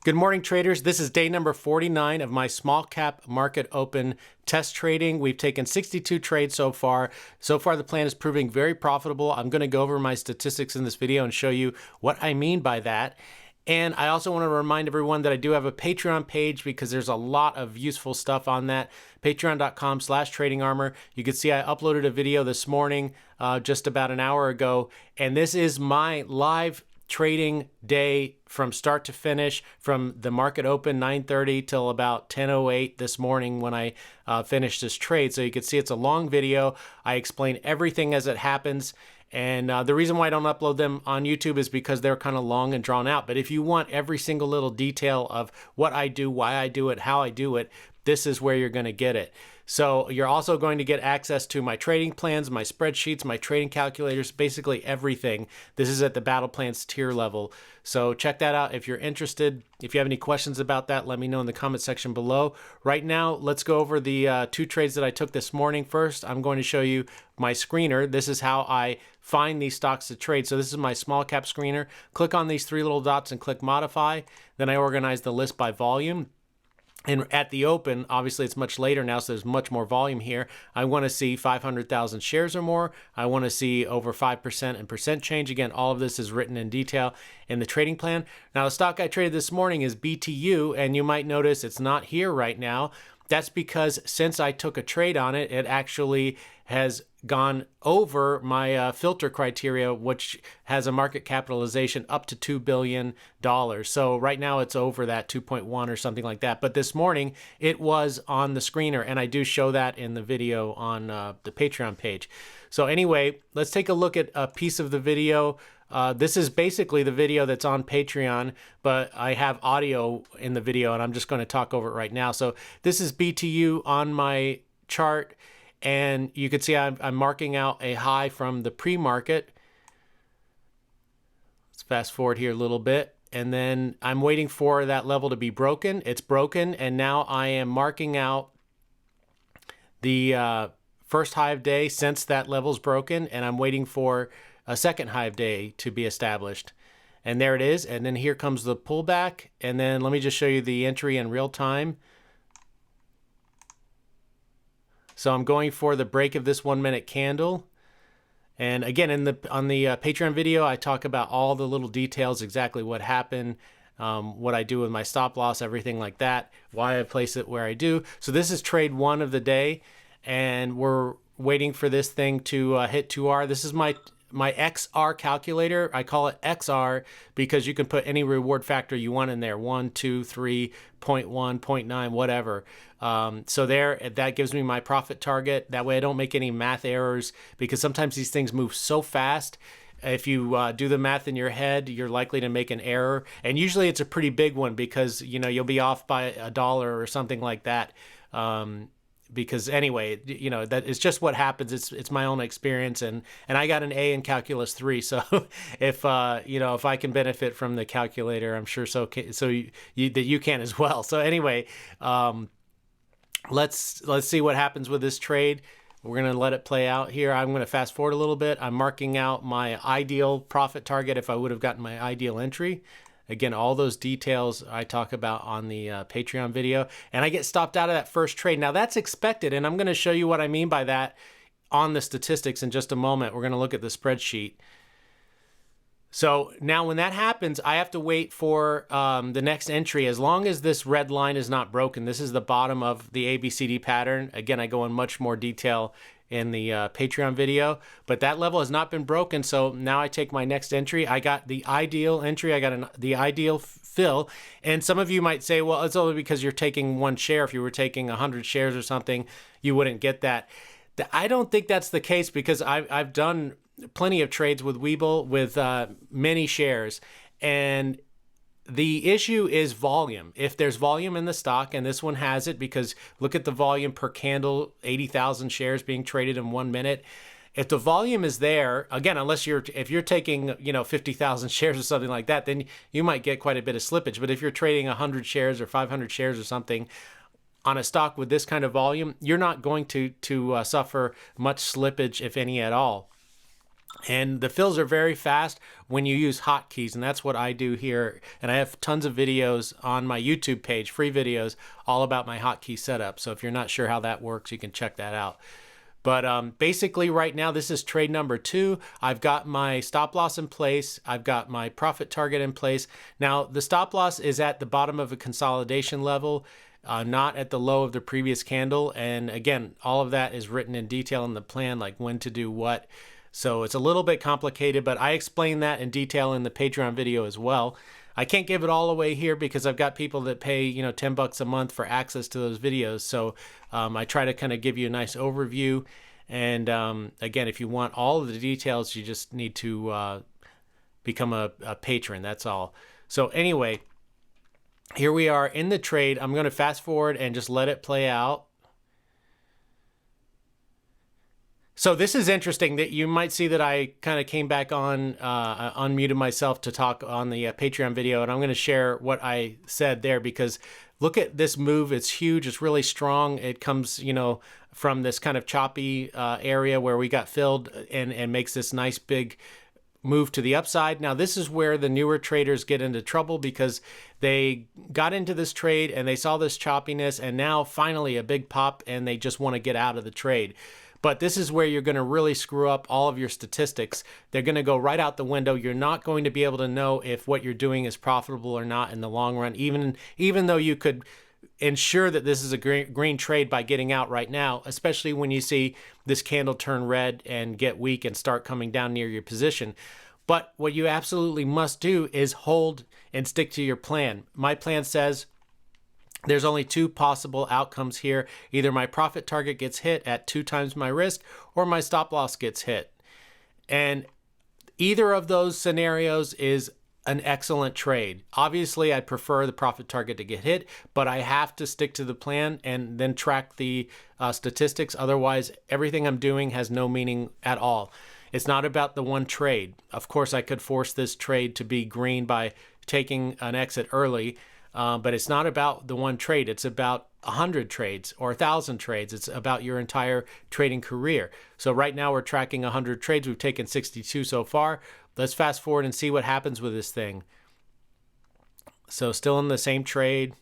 Good morning, traders. This is day number 49 of my small cap market open test trading. We've taken 62 trades so far. So far, the plan is proving very profitable. I'm going to go over my statistics in this video and show you what I mean by that. And I also want to remind everyone that I do have a Patreon page because there's a lot of useful stuff on that. Patreon.com/tradingarmor. You can see I uploaded a video this morning, just about an hour ago. And this is my live trading day from start to finish, from the market open 9:30 till about 10:08 this morning when I finished this trade. So you can see it's a long video. I explain everything as it happens. And the reason why I don't upload them on YouTube is because they're kind of long and drawn out. But if you want every single little detail of what I do, why I do it, how I do it, this is where you're going to get it. So you're also going to get access to my trading plans, my spreadsheets, my trading calculators, basically everything. This is at the Battle Plans tier level. So check that out if you're interested. If you have any questions about that, let me know in the comment section below. Right now, let's go over the two trades that I took this morning. First, I'm going to show you my screener. This is how I find these stocks to trade. So this is my small cap screener. Click on these three little dots and click modify. Then I organize the list by volume. And at the open, obviously it's much later now, so there's much more volume here. I want to see 500,000 shares or more. I want to see over 5% and percent change. Again, all of this is written in detail in the trading plan. Now, the stock I traded this morning is BTU, and you might notice it's not here right now. That's because since I took a trade on it, it actually has gone over my filter criteria, which has a market capitalization up to $2 billion. So right now it's over that 2.1 or something like that. But this morning it was on the screener, and I do show that in the video on the Patreon page. So anyway, let's take a look at a piece of the video. This is basically the video that's on Patreon, but I have audio in the video, and I'm just going to talk over it right now. So this is BTU on my chart, and you can see I'm marking out a high from the pre-market. Let's fast forward here a little bit, and then I'm waiting for that level to be broken. It's broken, and now I am marking out the first high of day since that level's broken, and I'm waiting for a second high of day to be established. And there it is. And then here comes the pullback. And then let me just show you the entry in real time. So I'm going for the break of this 1 minute candle. And again, on the Patreon video, I talk about all the little details, exactly what happened, what I do with my stop loss, everything like that, why I place it where I do. So this is trade one of the day, and we're waiting for this thing to hit 2R. This is my XR calculator. I call it XR because you can put any reward factor you want in there, 1, 2, 3, 0.1, 0.9, whatever. So there, that gives me my profit target. That way I don't make any math errors, because sometimes these things move so fast. If you do the math in your head, you're likely to make an error. And usually it's a pretty big one, because you'll be off by $1 or something like that. Because anyway, that is just what happens. It's my own experience, and I got an A in Calculus 3. So if if I can benefit from the calculator, I'm sure that you can as well. So anyway, let's see what happens with this trade. We're going to let it play out here. I'm going to fast forward a little bit. I'm marking out my ideal profit target if I would have gotten my ideal entry. Again, all those details I talk about on the Patreon video. And I get stopped out of that first trade. Now, that's expected, and I'm going to show you what I mean by that on the statistics in just a moment. We're going to look at the spreadsheet. So now when that happens, I have to wait for the next entry. As long as this red line is not broken, this is the bottom of the ABCD pattern. Again, I go in much more detail in the Patreon video, but that level has not been broken. So now I take my next entry. I got the ideal entry. I got the ideal fill. And some of you might say, well, it's only because you're taking one share. If you were taking 100 shares or something, you wouldn't get that. I don't think that's the case, because I've done plenty of trades with Webull with many shares, and the issue is volume. If there's volume in the stock, and this one has it, because look at the volume per candle, 80,000 shares being traded in 1 minute. If the volume is there, again, if you're taking 50,000 shares or something like that, then you might get quite a bit of slippage. But if you're trading 100 shares or 500 shares or something on a stock with this kind of volume, you're not going to suffer much slippage, if any at all. And the fills are very fast when you use hotkeys, and that's what I do here. And I have tons of videos on my YouTube page, free videos, all about my hotkey setup. So if you're not sure how that works, you can check that out. But basically right now, this is trade number 2. I've got my stop loss in place. I've got my profit target in place. Now, the stop loss is at the bottom of a consolidation level, not at the low of the previous candle. And again, all of that is written in detail in the plan, like when to do what. So it's a little bit complicated, but I explain that in detail in the Patreon video as well. I can't give it all away here because I've got people that pay, $10 a month for access to those videos. So I try to kind of give you a nice overview. And again, if you want all of the details, you just need to become a patron. That's all. So anyway, here we are in the trade. I'm going to fast forward and just let it play out. So this is interesting that you might see that I kind of came back on, unmuted myself to talk on the Patreon video, and I'm going to share what I said there because look at this move. It's huge. It's really strong. It comes, from this kind of choppy area where we got filled and makes this nice big move to the upside. Now, this is where the newer traders get into trouble because they got into this trade and they saw this choppiness and now finally a big pop and they just want to get out of the trade. But this is where you're going to really screw up all of your statistics. They're going to go right out the window. You're not going to be able to know if what you're doing is profitable or not in the long run, even though you could ensure that this is a green trade by getting out right now, especially when you see this candle turn red and get weak and start coming down near your position. But what you absolutely must do is hold and stick to your plan. My plan says there's only 2 possible outcomes here. Either my profit target gets hit at 2 times my risk or my stop loss gets hit. And either of those scenarios is an excellent trade. Obviously, I'd prefer the profit target to get hit, but I have to stick to the plan and then track the statistics. Otherwise, everything I'm doing has no meaning at all. It's not about the one trade. Of course, I could force this trade to be green by taking an exit early, but it's not about the one trade. It's about 100 trades or 1,000 trades. It's about your entire trading career. So right now we're tracking 100 trades. We've taken 62 so far. Let's fast forward and see what happens with this thing. So still in the same trade.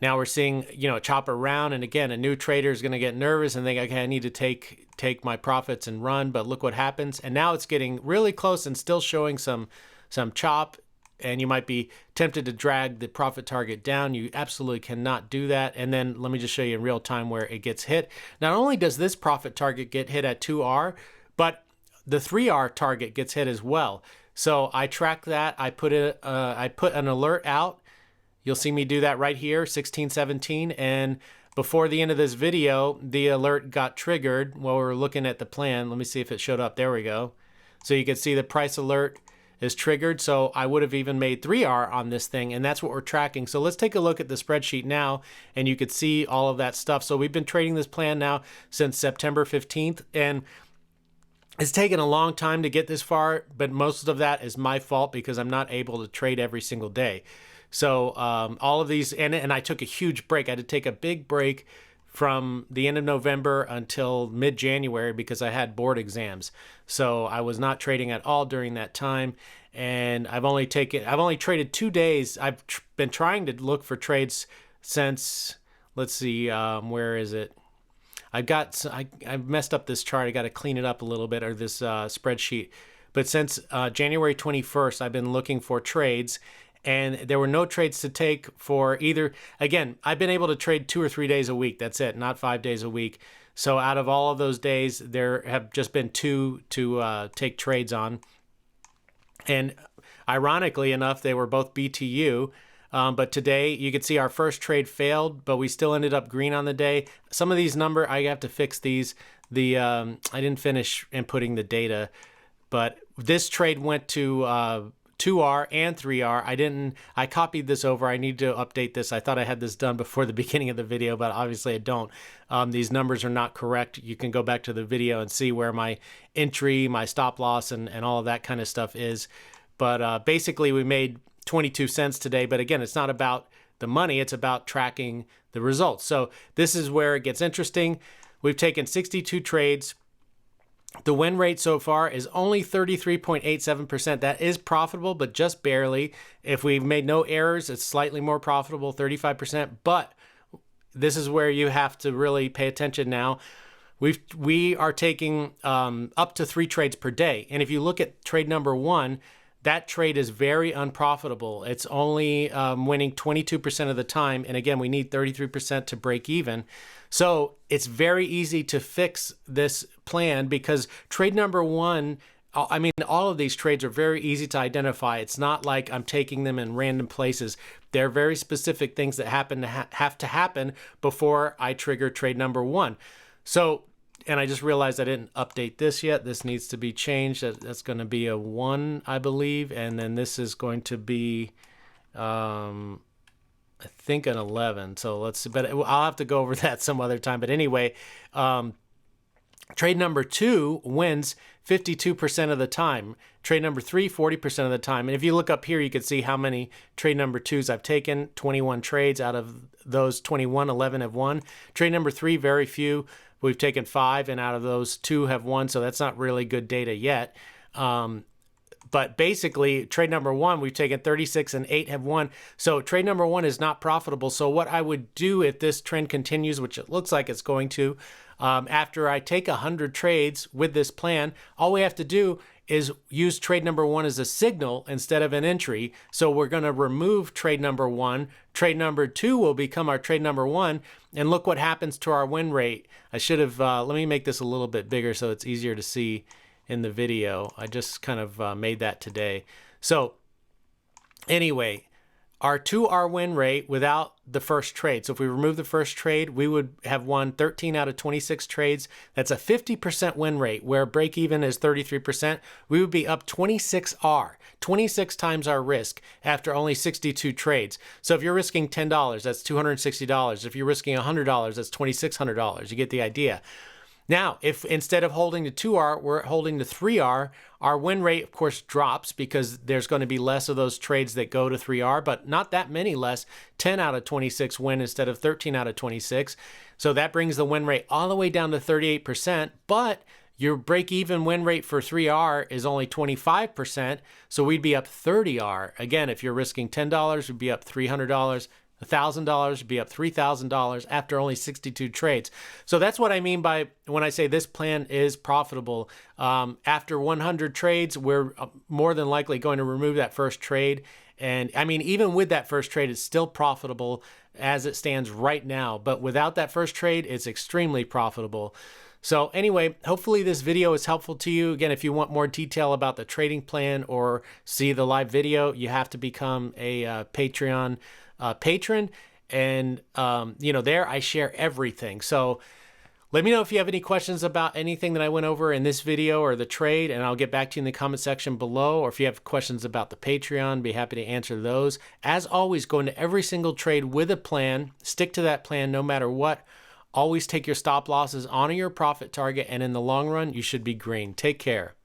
Now we're seeing, a chop around. And again, a new trader is going to get nervous and think, okay, I need to take my profits and run. But look what happens. And now it's getting really close and still showing some chop. And you might be tempted to drag the profit target down. You absolutely cannot do that. And then let me just show you in real time where it gets hit. Not only does this profit target get hit at 2R, but the 3R target gets hit as well. So I track that. I put an alert out. You'll see me do that right here, 1617. And before the end of this video, the alert got triggered while we were looking at the plan. Let me see if it showed up. There we go. So you can see the price alert is triggered. So I would have even made 3R on this thing, and that's what we're tracking. So let's take a look at the spreadsheet now, and you could see all of that stuff. So we've been trading this plan now since September 15th, and it's taken a long time to get this far, but most of that is my fault because I'm not able to trade every single day. So all of these, and I took a huge break. I had to take a big break from the end of November until mid-January because I had board exams. So I was not trading at all during that time. And I've only traded 2 days. I've been trying to look for trades since, let's see, where is it? I've messed up this chart. I got to clean it up a little bit, or this spreadsheet. But since January 21st, I've been looking for trades, and there were no trades to take for either. Again, I've been able to trade 2 or 3 days a week. That's it, not 5 days a week. So out of all of those days, there have just been 2 to take trades on. And ironically enough, they were both BTU. But today you could see our first trade failed, but we still ended up green on the day. Some of these numbers, I have to fix these. I didn't finish inputting the data, but this trade went to 2R and 3R. I copied this over. I need to update this. I thought I had this done before the beginning of the video, but obviously I don't. These numbers are not correct. You can go back to the video and see where my entry, my stop loss, and all of that kind of stuff is. But basically we made 22 cents today. But again, it's not about the money. It's about tracking the results. So this is where it gets interesting. We've taken 62 trades. The win rate so far is only 33.87%. That is profitable, but just barely. If we've made no errors, it's slightly more profitable, 35%. But this is where you have to really pay attention now. We are taking up to 3 trades per day. And if you look at trade number 1, that trade is very unprofitable. It's only winning 22% of the time. And again, we need 33% to break even. So it's very easy to fix this plan because trade number 1, I mean, all of these trades are very easy to identify. It's not like I'm taking them in random places. They're very specific things that have to happen before I trigger trade number 1. So, and I just realized I didn't update this yet. This needs to be changed. That's going to be a 1, I believe. And then this is going to be, I think, an 11. So let's see. But I'll have to go over that some other time. But anyway, trade number 2 wins 52% of the time. Trade number 3, 40% of the time. And if you look up here, you can see how many trade number 2s I've taken. 21 trades. Out of those 21, 11 have won. Trade number 3, very few. We've taken 5, and out of those 2 have won. So that's not really good data yet. But basically, trade number 1, we've taken 36 and 8 have won. So trade number 1 is not profitable. So what I would do if this trend continues, which it looks like it's going to, after I take 100 trades with this plan, all we have to do is use trade number 1 as a signal instead of an entry. So we're going to remove trade number 1. Trade number 2 will become our trade number 1. And look what happens to our win rate. I should have, let me make this a little bit bigger so it's easier to see in the video. I just kind of made that today. So anyway, our 2R win rate without the first trade. So if we remove the first trade, we would have won 13 out of 26 trades. That's a 50% win rate, where break even is 33%. We would be up 26R, 26 times our risk after only 62 trades. So if you're risking $10, that's $260. If you're risking $100, that's $2,600. You get the idea. Now, if instead of holding to 2R, we're holding to 3R, our win rate, of course, drops because there's going to be less of those trades that go to 3R, but not that many less. 10 out of 26 win instead of 13 out of 26. So that brings the win rate all the way down to 38%, but your break-even win rate for 3R is only 25%, so we'd be up 30R. Again, if you're risking $10, we'd be up $300. $1,000 would be up $3,000 after only 62 trades. So that's what I mean by when I say this plan is profitable. After 100 trades, we're more than likely going to remove that first trade. And I mean, even with that first trade, it's still profitable as it stands right now. But without that first trade, it's extremely profitable. So anyway, hopefully this video is helpful to you. Again, if you want more detail about the trading plan or see the live video, you have to become a Patreon patron, and there I share everything. So let me know if you have any questions about anything that I went over in this video or the trade, and I'll get back to you in the comment section below. Or if you have questions about the Patreon, be happy to answer those. As always, go into every single trade with a plan. Stick to that plan no matter what. Always take your stop losses, honor your profit target, and in the long run, you should be green. Take care.